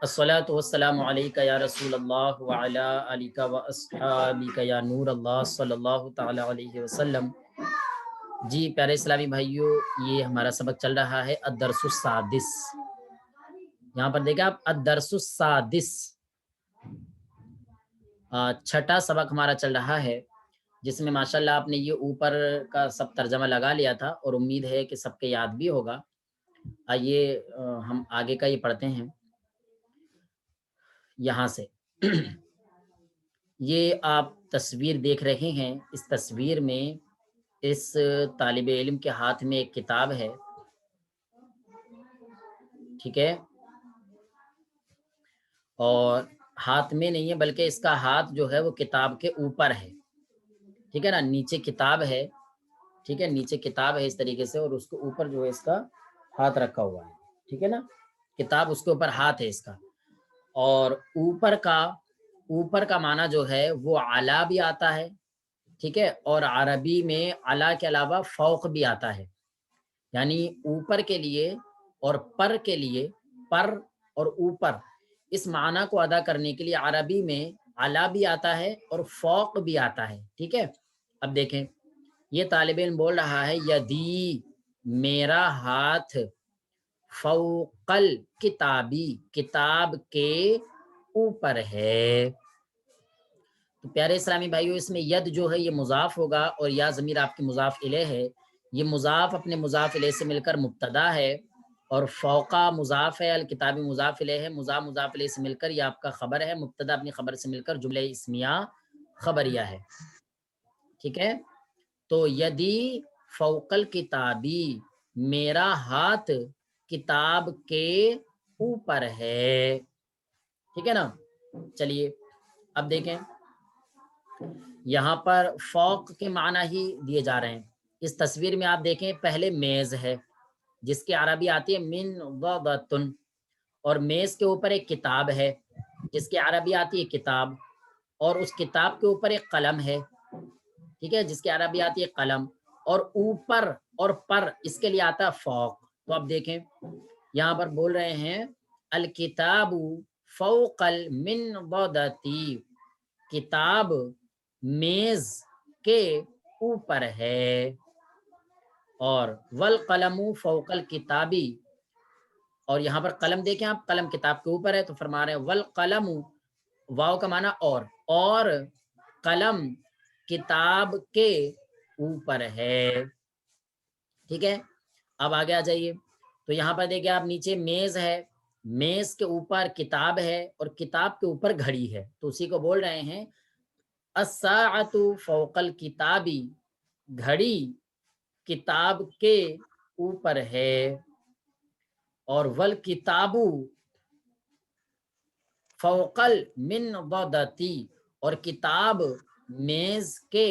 الصلاۃ والسلام علیک یا رسول اللہ وعلی آلک و اصحابک یا نور اللہ صلی اللہ تعالی علیہ وسلم۔ جی پیارے اسلامی بھائیوں، یہ ہمارا سبق چل رہا ہے الدرس السادس۔ یہاں پر دیکھیں آپ، الدرس السادس چھٹا سبق ہمارا چل رہا ہے، جس میں ماشاءاللہ آپ نے یہ اوپر کا سب ترجمہ لگا لیا تھا اور امید ہے کہ سب کے یاد بھی ہوگا۔ آئیے ہم آگے کا یہ پڑھتے ہیں یہاں سے۔ یہ آپ تصویر دیکھ رہے ہیں، اس تصویر میں اس طالب علم کے ہاتھ میں ایک کتاب ہے، ٹھیک ہے، اور ہاتھ میں نہیں ہے بلکہ اس کا ہاتھ جو ہے وہ کتاب کے اوپر ہے، ٹھیک ہے نا، نیچے کتاب ہے، ٹھیک ہے، نیچے کتاب ہے اس طریقے سے، اور اس کے اوپر جو ہے اس کا ہاتھ رکھا ہوا ہے، ٹھیک ہے نا، کتاب اس کے اوپر ہاتھ ہے اس کا، اور اوپر کا معنی جو ہے وہ اعلیٰ بھی آتا ہے، ٹھیک ہے، اور عربی میں اعلیٰ کے علاوہ فوق بھی آتا ہے، یعنی اوپر کے لیے اور پر کے لیے، پر اور اوپر، اس معنی کو ادا کرنے کے لیے عربی میں اعلیٰ بھی آتا ہے اور فوق بھی آتا ہے، ٹھیک ہے۔ اب دیکھیں، یہ طالب علم بول رہا ہے یدی، میرا ہاتھ، فوقل کتابی، کتاب کے اوپر ہے۔ تو پیارے اسلامی بھائیوں، اس میں ید جو ہے یہ مضاف ہوگا، اور یا ضمیر آپ کی مضاف الیہ ہے، یہ مضاف اپنے مضاف الیہ سے مل کر مبتدا ہے، اور فوقا مضاف ہے، الکتابی مضاف الیہ ہے، مضاف الیہ سے مل کر یہ آپ کا خبر ہے، مبتدا اپنی خبر سے مل کر جملہ اسمیہ خبریہ ہے، ٹھیک ہے۔ تو یدی فوقل کتابی، میرا ہاتھ کتاب کے اوپر ہے، ٹھیک ہے نا۔ چلیے اب دیکھیں، یہاں پر فوق کے معنی ہی دیے جا رہے ہیں۔ اس تصویر میں آپ دیکھیں، پہلے میز ہے جس کی عربی آتی ہے من ضبطن، اور میز کے اوپر ایک کتاب ہے جس کی عربی آتی ہے کتاب، اور اس کتاب کے اوپر ایک قلم ہے، ٹھیک ہے، جس کی عربی آتی ہے قلم، اور اوپر اور پر اس کے لیے آتا ہے فوق۔ تو اب دیکھیں، یہاں پر بول رہے ہیں الکتاب فوق المنضدتی، کتاب میز کے اوپر ہے، اور والقلم فوق الکتابی، اور یہاں پر قلم دیکھیں آپ، قلم کتاب کے اوپر ہے، تو فرما رہے ہیں والقلم، واو کا معنی اور قلم کتاب کے اوپر ہے، ٹھیک ہے۔ اب آگے آ جائیے، تو یہاں پر دیکھیں آپ، نیچے میز ہے، میز کے اوپر کتاب ہے، اور کتاب کے اوپر گھڑی ہے، تو اسی کو بول رہے ہیں الساعۃ فوق الکتابی، گھڑی کتاب کے اوپر ہے، اور والکتاب فوق المنضدتی، اور کتاب میز کے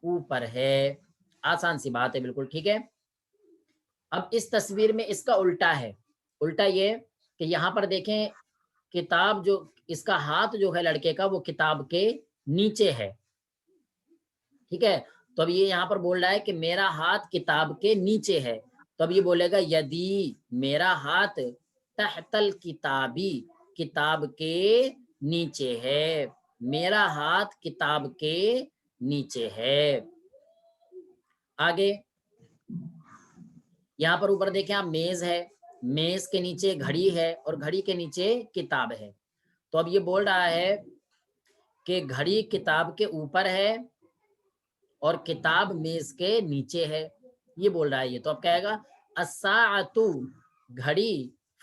اوپر ہے۔ آسان سی بات ہے بالکل، ٹھیک ہے۔ اب اس تصویر میں اس کا الٹا ہے، الٹا یہ کہ یہاں پر دیکھیں، کتاب جو، اس کا ہاتھ جو ہے لڑکے کا، وہ کتاب کے نیچے ہے، ٹھیک ہے۔ تو اب یہ یہاں پر بول رہا ہے کہ میرا ہاتھ کتاب کے نیچے ہے، تو اب یہ بولے گا یدی، میرا ہاتھ تحت الکتابی، کتاب کے نیچے ہے، میرا ہاتھ کتاب کے نیچے ہے۔ آگے یہاں پر اوپر دیکھیں آپ، میز ہے، میز کے نیچے گھڑی ہے، اور گھڑی کے نیچے کتاب ہے، تو اب یہ بول رہا ہے کہ گھڑی کتاب کے اوپر ہے اور کتاب میز کے نیچے ہے، یہ بول رہا ہے یہ، تو اب کہے گا الساعۃ، گھڑی،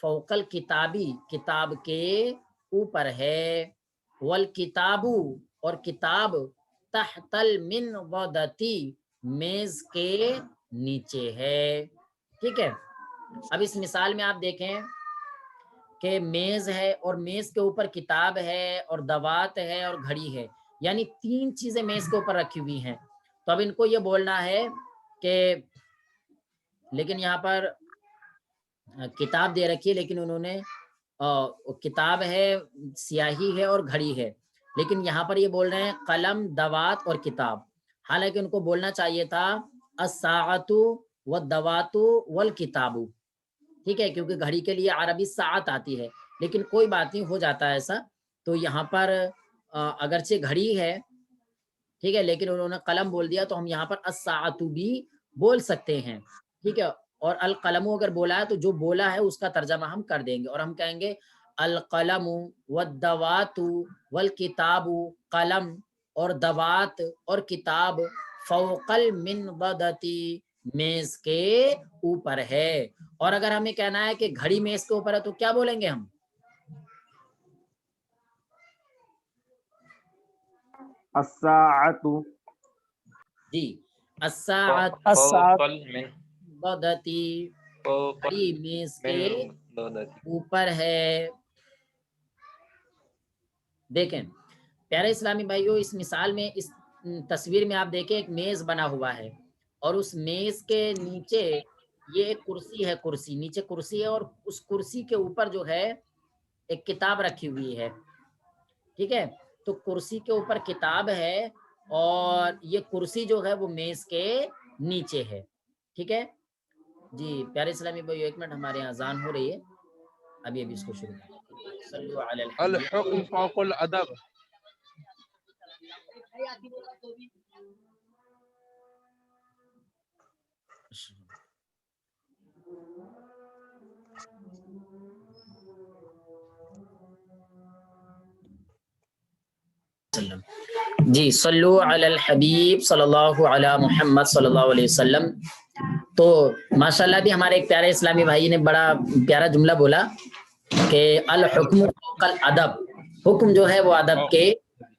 فوق الکتابی، کتاب کے اوپر ہے، والکتاب، اور کتاب، تحت المنضدتی، میز کے نیچے ہے، ٹھیک ہے۔ اب اس مثال میں آپ دیکھیں کہ میز ہے، اور میز کے اوپر کتاب ہے، اور دوات ہے، اور گھڑی ہے، یعنی تین چیزیں میز کے اوپر رکھی ہوئی ہیں، تو اب ان کو یہ بولنا ہے کہ، لیکن یہاں پر کتاب دے رکھی ہے، لیکن انہوں نے کتاب ہے، سیاہی ہے، اور گھڑی ہے، لیکن یہاں پر یہ بول رہے ہیں قلم، دوات اور کتاب، حالانکہ ان کو بولنا چاہیے تھا الساعۃ والدوات والکتاب، ٹھیک ہے، کیونکہ گھڑی کے لیے عربی ساعت آتی ہے، لیکن کوئی بات نہیں, ہو جاتا ہے ایسا. تو یہاں پر اگرچہ گھڑی ہے, ٹھیک ہے, لیکن انہوں نے قلم بول دیا تو ہم یہاں پر الساعۃ بھی بول سکتے ہیں, ٹھیک ہے. اور القلم اگر بولا ہے تو جو بولا ہے اس کا ترجمہ ہم کر دیں گے, اور ہم کہیں گے القلم والدوات والکتاب, قلم اور دوات اور کتاب فوق المنضدتی, میز کے اوپر ہے. اور اگر ہمیں کہنا ہے کہ گھڑی میز کے اوپر ہے تو کیا بولیں گے ہم؟ الساعۃ. جی, الساعۃ فوق المنضدتی, گھڑی میز کے اوپر ہے. دیکھیں پیارے اسلامی بھائیوں, اس مثال میں, اس تصویر میں آپ دیکھیں ایک میز بنا ہوا ہے, اور اس میز کے نیچے یہ ایک کرسی ہے, کرسی نیچے کرسی ہے, اور اس کرسی کے اوپر جو ہے ایک کتاب رکھی ہوئی ہے, ٹھیک ہے. تو کرسی کے اوپر کتاب ہے, اور یہ کرسی جو ہے وہ میز کے نیچے ہے, ٹھیک ہے. جی پیارے اسلامی بھائیو, ایک منٹ, ہمارے یہاں اذان ہو رہی ہے, ابھی اس کو شروع کریں. صلو علی الحبیب. الحکم فوق الادب. جی صلو علی الحبیب صلی اللہ علی محمد صلی اللہ علیہ وسلم. تو ماشاءاللہ بھی ہمارے ایک پیارے اسلامی بھائی نے بڑا پیارا جملہ بولا کہ الحکم فوق الادب, حکم جو ہے وہ ادب کے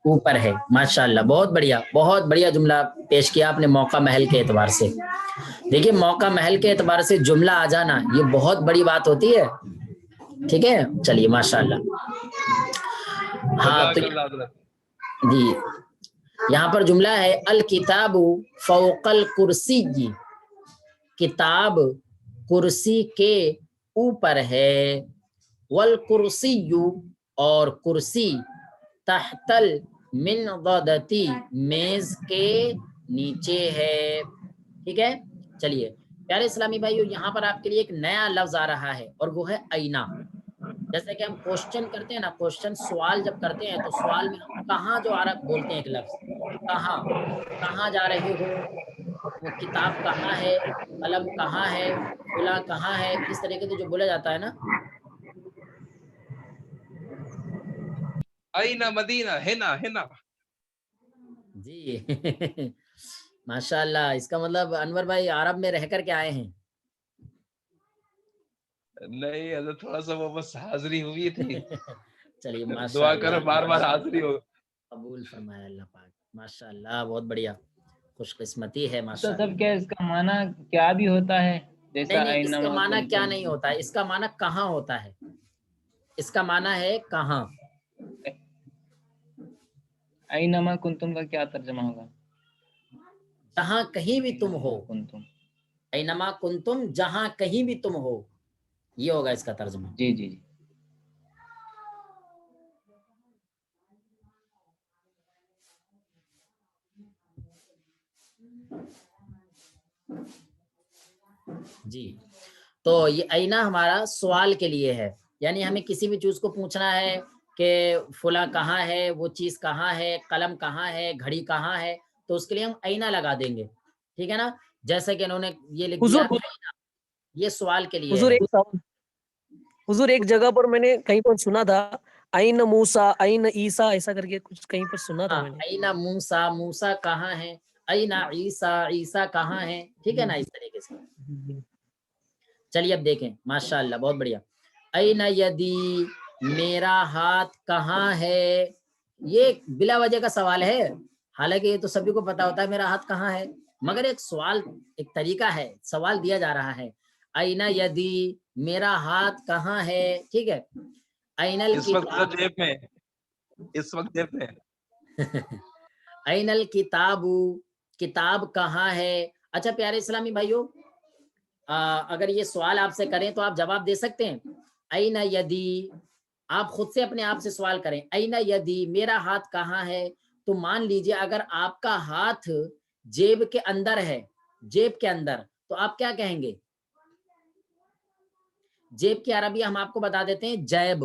اوپر ہے. ماشاءاللہ بہت بڑھیا, بہت بڑھیا جملہ پیش کیا آپ نے موقع محل کے اعتبار سے. دیکھیے موقع محل کے اعتبار سے جملہ آ جانا یہ بہت بڑی بات ہوتی ہے, ٹھیک ہے. چلیے ماشاءاللہ. ہاں تو جی یہاں پر جملہ ہے الکتاب فوق الکرسی, کتاب کرسی کے اوپر ہے, والکرسی, اور کرسی تحت المنضدتی, میز کے نیچے ہے, ٹھیک ہے. چلیے پیارے اسلامی بھائیو, یہاں پر آپ کے لیے ایک نیا لفظ آ رہا ہے, اور وہ ہے آئینہ. جیسے کہ ہم کوشچن کرتے ہیں نا, کوشچن سوال جب کرتے ہیں تو سوال میں ہم کہاں جو آ رہا بولتے ہیں ایک لفظ, کہاں, کہاں جا رہے ہو, وہ کتاب کہاں ہے, قلم کہاں ہے, فلاں کہاں ہے, اس طریقے سے جو بولا جاتا ہے نا. اینا مدینہ, ہنا ہنا. جی ماشاءاللہ, اس کا مطلب انور بھائی عرب میں رہ کر کے آئے ہیں. نہیں حضرت, تھوڑا سا وہ بس حاضری ہوئی تھی. چلیے دعا ماشاءاللہ, کرو بار بار حاضری ہو. قبول فرمائے اللہ پاک. ماشاءاللہ بہت بڑھیا, خوش قسمتی ہے تو ماشاءاللہ. سب کیا اس کا معنی کیا بھی ہوتا ہے, جیسا نہیں, اس کا اینما معنی کیا کنتم. نہیں ہوتا ہے, اس کا معنی کہاں ہوتا ہے, اس کا معنی ہے کہاں. اینما کنتم کا کیا ترجمہ ہوگا؟ جہاں کہیں بھی تم ہو, اینما کنتم. اینما کنتم, جہاں کہیں بھی تم ہو, یہ ہوگا اس کا ترجمہ. جی جی جی. جی تو یہ آئینہ ہمارا سوال کے لیے ہے, یعنی ہمیں کسی بھی چیز کو پوچھنا ہے کہ فلاں کہاں ہے, وہ چیز کہاں ہے, قلم کہاں ہے, گھڑی کہاں ہے, تو اس کے لیے ہم آئینہ لگا دیں گے, ٹھیک ہے نا. جیسے کہ انہوں نے یہ لکھ دیا آئینہ, یہ سوال کے لیے ہے. حضور ایک جگہ پر میں نے کہیں پر سنا تھا این موسیٰ این عیسیٰ, ایسا کر کے کچھ کہیں پر سنا تھا میں نے. آئینہ موسیٰ, موسیٰ کہاں ہے, آئینہ عیسیٰ, عیسیٰ کہاں ہے, ٹھیک ہے نا, اس طریقے سے. چلیے اب دیکھیں ماشاءاللہ بہت بڑھیا. این یدی, میرا ہاتھ کہاں ہے, یہ بلا وجہ کا سوال ہے, حالانکہ یہ تو سبھی کو پتا ہوتا ہے میرا ہاتھ کہاں ہے, مگر ایک سوال, ایک طریقہ ہے, سوال دیا جا رہا ہے. این یدی, میرا ہاتھ کہاں ہے, ٹھیک ہے. این اس وقت الکتاب, جیب میں, اس وقت جیب میں. این الکتاب, کتاب کہاں ہے. اچھا پیارے اسلامی بھائیو, اگر یہ سوال آپ سے کریں تو آپ جواب دے سکتے ہیں. این یدی, آپ خود سے اپنے آپ سے سوال کریں, این یدی, میرا ہاتھ کہاں ہے. تو مان لیجئے اگر آپ کا ہاتھ جیب کے اندر ہے, جیب کے اندر, تو آپ کیا کہیں گے. جیب کی عربی ہم آپ کو بتا دیتے ہیں جیب,